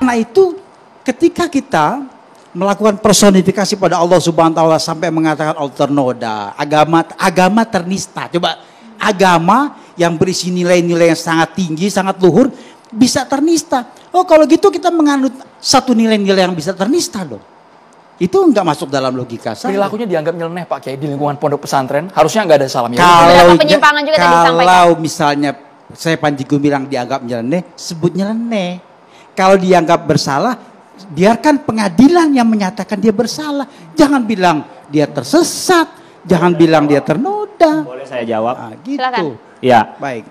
Karena itu ketika kita melakukan personifikasi pada Allah Subhanahu wa taala sampai mengatakan Allah ternoda, agama ternista. Coba agama yang berisi nilai-nilai yang sangat tinggi, sangat luhur bisa ternista. Oh, kalau gitu kita menganut satu nilai-nilai yang bisa ternista dong. Itu enggak masuk dalam logika saya. Perilakunya dianggap nyeleneh Pak Kiai di lingkungan pondok pesantren, harusnya enggak ada salam. Kalau penyimpangan juga tadi disampaikan. Kalau misalnya saya Panji Gumilang dianggap nyeleneh, sebut nyeleneh. Kalau dianggap bersalah, biarkan pengadilan yang menyatakan dia bersalah. Jangan bilang dia tersesat, jangan bilang dia ternoda. Boleh saya jawab? Nah, gitu. Silakan. Ya. Baik.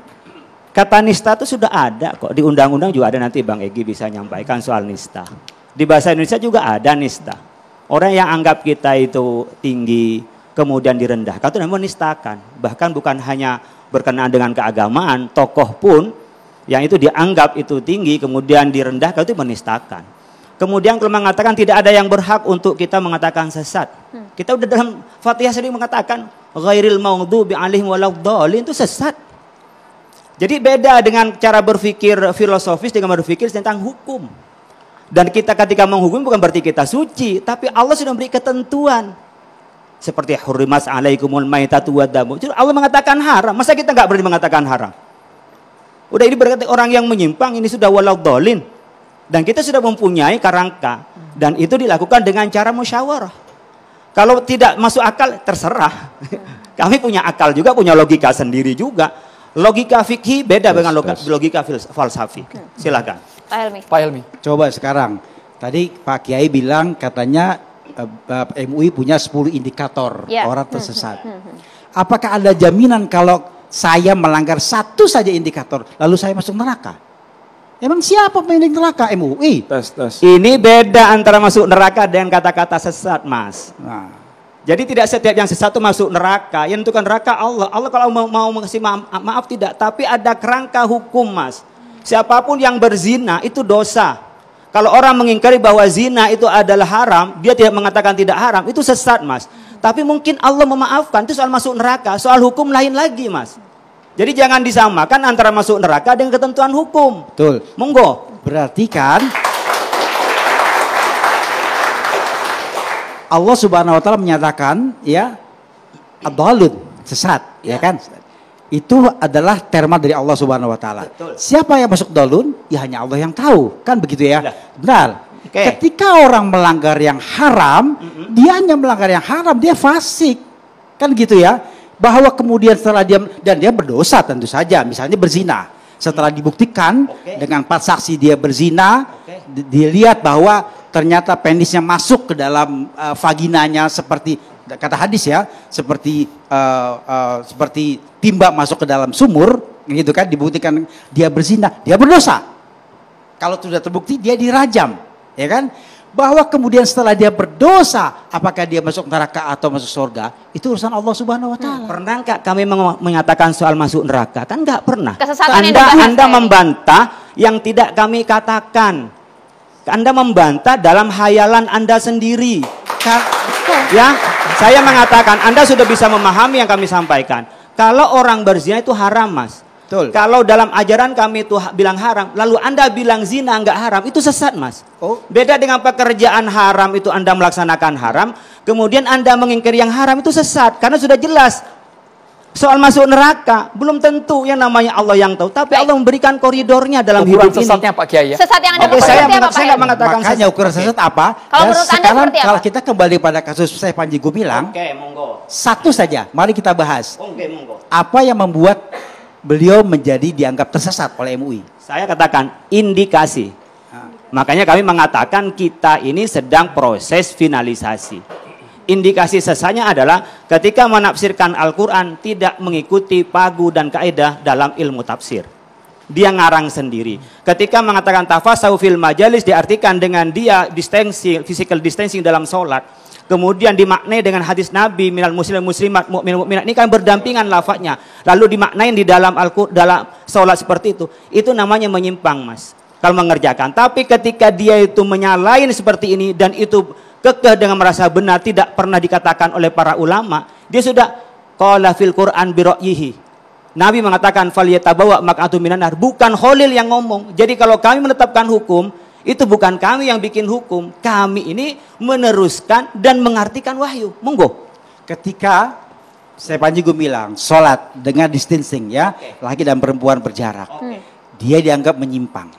Kata nista itu sudah ada kok. Di undang-undang juga ada, nanti Bang Egy bisa nyampaikan soal nista. Di bahasa Indonesia juga ada nista. Orang yang anggap kita itu tinggi, kemudian direndahkan, itu namanya menistakan. Bahkan bukan hanya berkenaan dengan keagamaan, tokoh pun yang itu dianggap itu tinggi, kemudian direndahkan, itu menistakan. Kemudian kalau mengatakan tidak ada yang berhak untuk kita mengatakan sesat. Kita udah dalam Fatihah sendiri mengatakan, ghairil maghdubi alaihim waladdallin, itu sesat. Jadi beda dengan cara berpikir filosofis dengan berpikir tentang hukum. Dan kita ketika menghukum bukan berarti kita suci, tapi Allah sudah memberi ketentuan. Seperti hurrimat alaikumul maitatu wadamu. Allah mengatakan haram, masa kita nggak berani mengatakan haram? Udah ini berarti orang yang menyimpang ini sudah waladdallin. Dan kita sudah mempunyai kerangka dan itu dilakukan dengan cara musyawarah. Kalau tidak masuk akal terserah. Kami punya akal juga, punya logika sendiri juga. Logika fikih beda dengan logika falsafi. Silakan. Pak Helmi. Pak Helmi. Coba sekarang, tadi Pak Kiai bilang katanya MUI punya 10 indikator orang tersesat. Apakah ada jaminan kalau saya melanggar satu saja indikator, lalu saya masuk neraka? Emang siapa pemilik neraka? MUI. Ini beda antara masuk neraka dengan kata-kata sesat, Mas. Nah. Jadi tidak setiap yang sesat itu masuk neraka. Yang menentukan neraka Allah. Allah kalau mau mengasih maaf tidak. Tapi ada kerangka hukum, Mas. Siapapun yang berzina itu dosa. Kalau orang mengingkari bahwa zina itu adalah haram, dia tidak mengatakan tidak haram, itu sesat, Mas. Tapi mungkin Allah memaafkan, itu soal masuk neraka. Soal hukum lain lagi, Mas. Jadi jangan disamakan antara masuk neraka dengan ketentuan hukum. Betul. Monggo. Berarti kan Allah Subhanahu wa taala menyatakan ya ad-dhalun, sesat, ya kan? Itu adalah terma dari Allah Subhanahu wa taala. Siapa yang masuk dhalun? Ya hanya Allah yang tahu. Kan begitu ya? Benar. Ketika orang melanggar yang haram, dia hanya melanggar yang haram, dia fasik. Kan gitu ya? Bahwa kemudian setelah dia berdosa tentu saja, misalnya berzina. Setelah dibuktikan dengan 4 saksi dia berzina, dilihat bahwa ternyata penisnya masuk ke dalam vaginanya seperti kata hadis ya, seperti timba masuk ke dalam sumur, gitu kan, dibuktikan dia berzina, dia berdosa. Kalau sudah terbukti dia dirajam, ya kan? Bahwa kemudian setelah dia berdosa, apakah dia masuk neraka atau masuk surga, itu urusan Allah Subhanahu wa taala. Pernah enggak kami menyatakan soal masuk neraka? Kan enggak pernah. Anda membantah yang tidak kami katakan. Anda membantah dalam hayalan Anda sendiri. Ya, saya mengatakan Anda sudah bisa memahami yang kami sampaikan. Kalau orang berzina itu haram, Mas. Betul. Kalau dalam ajaran kami itu bilang haram, lalu Anda bilang zina enggak haram, itu sesat, Mas. Beda dengan pekerjaan haram itu Anda melaksanakan haram, kemudian Anda mengingkari yang haram, itu sesat. Karena sudah jelas. Soal masuk neraka, belum tentu yang namanya Allah yang tahu. Tapi Allah memberikan koridornya dalam hidup ini. Sesatnya Pak Kiai ya? Sesat yang Anda maksud seperti apa, Pak? Saya nggak mengatakan makanya ukuran sesat apa? Kalau menurut Anda sekarang seperti apa? kalau kita kembali pada kasus saya Panji Gumilang, monggo. satu saja, mari kita bahas. Monggo. Apa yang membuat beliau menjadi dianggap tersesat oleh MUI? Saya katakan indikasi. Makanya kami mengatakan kita ini sedang proses finalisasi. Indikasi sesatnya adalah ketika menafsirkan Al-Quran tidak mengikuti pagu dan kaidah dalam ilmu tafsir. Dia ngarang sendiri. Ketika mengatakan tafasahu fil majalis diartikan dengan dia distancing, physical distancing dalam sholat. Kemudian dimaknai dengan hadis Nabi minal muslim muslimat mu'min mu'minat, ini kan berdampingan lafadznya. Lalu dimaknain di dalam dalam sholat seperti itu namanya menyimpang, Mas. Kalau mengerjakan. Tapi ketika dia itu menyalahin seperti ini dan itu kekeh dengan merasa benar, tidak pernah dikatakan oleh para ulama, dia sudah qala fil Qur'an bi ra'yihi. Nabi mengatakan falyatabawa maq'atu minan nar, bukan Khalil yang ngomong. Jadi kalau kami menetapkan hukum, Itu bukan kami yang bikin hukum. Kami ini meneruskan dan mengartikan wahyu. Monggo. Ketika saya Panji Gumilang sholat dengan distancing ya, laki dan perempuan berjarak. Dia dianggap menyimpang.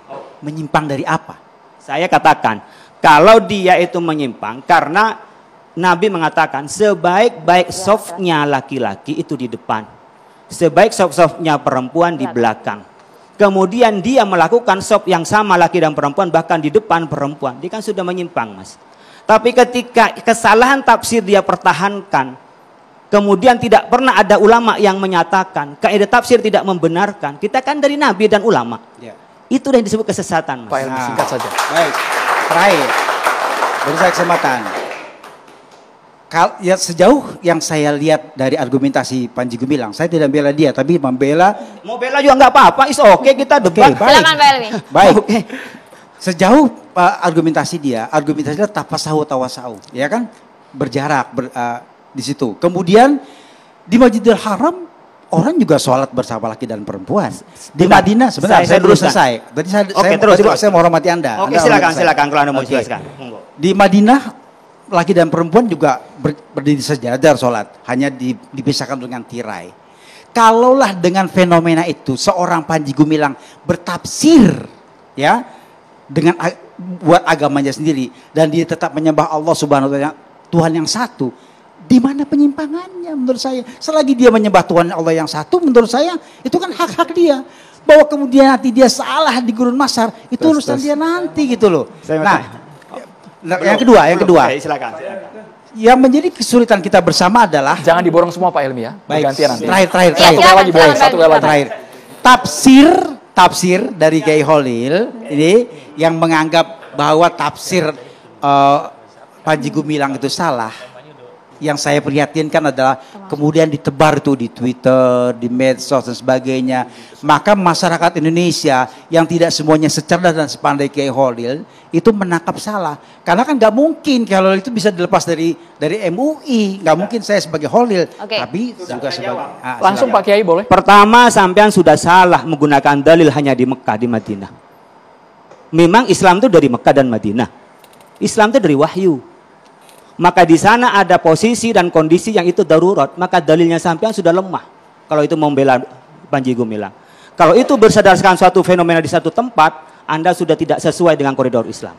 Menyimpang dari apa? Saya katakan, kalau dia itu menyimpang karena Nabi mengatakan sebaik-baik softnya laki-laki itu di depan. Sebaik soft-softnya perempuan di belakang. Kemudian dia melakukan soft yang sama laki dan perempuan bahkan di depan perempuan. Dia kan sudah menyimpang, Mas. Tapi ketika kesalahan tafsir dia pertahankan, kemudian tidak pernah ada ulama yang menyatakan kaidah tafsir tidak membenarkan. Kita kan dari Nabi dan ulama. Ya. Itu yang disebut kesesatan, Mas. Pak Helmi, singkat saja. Baik, terakhir. Beri saya kesempatan. Ya, sejauh yang saya lihat dari argumentasi Panji Gumilang, saya tidak membela dia, tapi membela. Mau bela juga nggak apa-apa, is oke kita debat. Baik. Silakan Pak Helmi. Baik. Sejauh argumentasinya tafasahu tawasau, ya kan? Berjarak di situ. Kemudian di Masjidil Haram orang juga sholat bersama laki dan perempuan. Di Madinah sebentar saya belum selesai. Tadi saya menghormati Anda. Oke, silakan kalau Anda mau jelaskan. Di Madinah laki dan perempuan juga berdiri sejajar sholat, hanya dipisahkan dengan tirai. Kalaulah dengan fenomena itu seorang Panji Gumilang bertafsir ya dengan buat agamanya sendiri dan dia tetap menyembah Allah Subhanahu wa taala Tuhan yang satu, di mana penyimpangannya menurut saya? Selagi dia menyembah Tuhan Allah yang satu, menurut saya itu kan hak-hak dia. Bahwa kemudian nanti dia salah di gurun masar, itu urusan dia nanti gitu loh. Yang kedua. Oke, silakan. Yang menjadi kesulitan kita bersama adalah Jangan diborong semua Pak Helmi ya. baik, Gantian nanti. terakhir. Satu kali lagi boleh, satu kali lagi. Terakhir. Tafsir dari Kiai Holil ini yang menganggap bahwa tafsir Panji Gumilang itu salah. Yang saya prihatinkan adalah kemudian ditebar tuh di Twitter, di medsos dan sebagainya. Maka masyarakat Indonesia yang tidak semuanya secerdas dan sepandai Kiai Holil itu menangkap salah. Karena kan nggak mungkin kalau itu bisa dilepas dari MUI. Nggak mungkin saya sebagai Holil, tapi juga sebagai. Langsung Pak Kiai boleh. Pertama, sampean sudah salah menggunakan dalil hanya di Mekah, di Madinah. Memang Islam itu dari Mekah dan Madinah. Islam itu dari wahyu. Maka di sana ada posisi dan kondisi yang itu darurat, maka dalilnya sampean sudah lemah. Kalau itu membela Panji Gumilang. Kalau itu berdasarkan suatu fenomena di satu tempat, Anda sudah tidak sesuai dengan koridor Islam.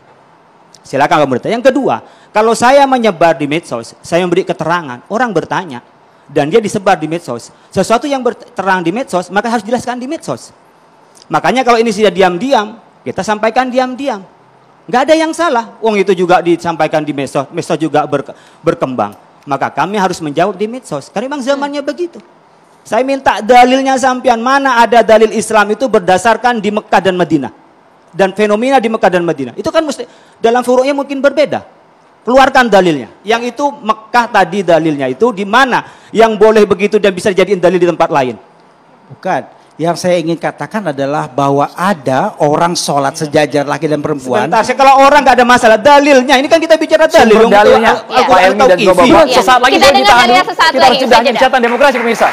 Silakan kamu bertanya. Yang kedua, kalau saya menyebar di medsos, saya memberi keterangan, orang bertanya, dan dia disebar di medsos. Sesuatu yang terang di medsos, maka harus jelaskan di medsos. Makanya kalau ini sudah diam-diam, kita sampaikan diam-diam. Nggak ada yang salah. Wong itu juga disampaikan di medsos. Medsos juga berkembang. Maka kami harus menjawab di medsos. Karena memang zamannya begitu. Saya minta dalilnya sampean. Mana ada dalil Islam itu berdasarkan di Mekah dan Madinah. Dan fenomena di Mekah dan Madinah. Itu kan mesti dalam furu'nya mungkin berbeda. Keluarkan dalilnya. Yang itu Mekah tadi dalilnya itu di mana yang boleh begitu dan bisa dijadiin dalil di tempat lain. Bukan. Yang saya ingin katakan adalah bahwa ada orang sholat sejajar laki dan perempuan. Sebentar, kalau orang nggak ada masalah dalilnya, ini kan kita bicara dalil. Sumber dalilnya Pak Helmi dan juga Bapak. Sesaat lagi Kita dengar dalilnya sesaat kita lagi, harus jeda usai jeda. Catatan Demokrasi pemirsa.